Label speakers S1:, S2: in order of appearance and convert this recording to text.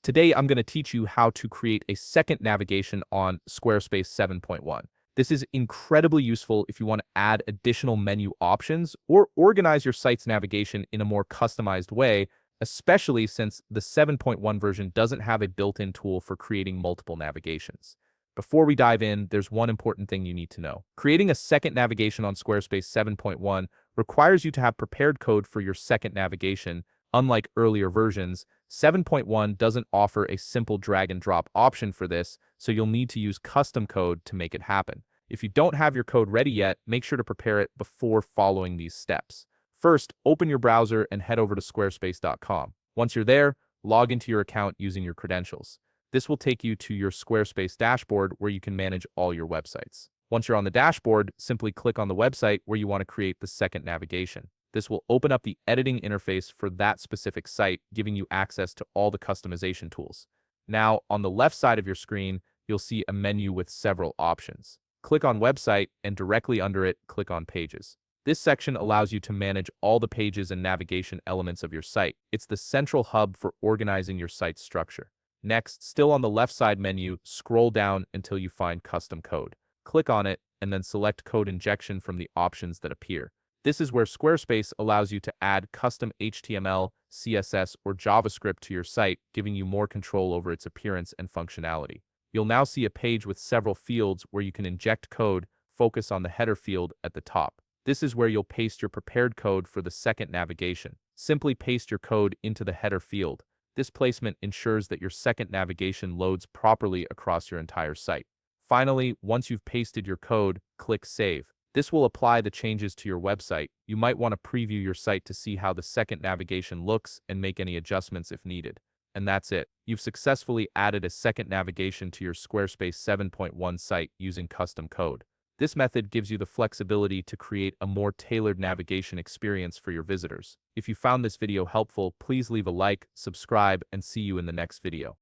S1: Today, I'm going to teach you how to create a second navigation on Squarespace 7.1. This is incredibly useful if you want to add additional menu options or organize your site's navigation in a more customized way, especially since the 7.1 version doesn't have a built-in tool for creating multiple navigations. Before we dive in, there's one important thing you need to know. Creating a second navigation on Squarespace 7.1 requires you to have prepared code for your second navigation. Unlike earlier versions, 7.1 doesn't offer a simple drag and drop option for this, so you'll need to use custom code to make it happen. If you don't have your code ready yet, make sure to prepare it before following these steps. First, open your browser and head over to squarespace.com. Once you're there, log into your account using your credentials. This will take you to your Squarespace dashboard where you can manage all your websites. Once you're on the dashboard, simply click on the website where you want to create the second navigation. This will open up the editing interface for that specific site, giving you access to all the customization tools. Now, on the left side of your screen, you'll see a menu with several options. Click on Website, and directly under it, click on Pages. This section allows you to manage all the pages and navigation elements of your site. It's the central hub for organizing your site's structure. Next, still on the left side menu, scroll down until you find Custom Code. Click on it, and then select Code Injection from the options that appear. This is where Squarespace allows you to add custom HTML, CSS, or JavaScript to your site, giving you more control over its appearance and functionality. You'll now see a page with several fields where you can inject code. Focus on the header field at the top. This is where you'll paste your prepared code for the second navigation. Simply paste your code into the header field. This placement ensures that your second navigation loads properly across your entire site. Finally, once you've pasted your code, click Save. This will apply the changes to your website. You might want to preview your site to see how the second navigation looks and make any adjustments if needed. And that's it. You've successfully added a second navigation to your Squarespace 7.1 site using custom code. This method gives you the flexibility to create a more tailored navigation experience for your visitors. If you found this video helpful, please leave a like, subscribe, and see you in the next video.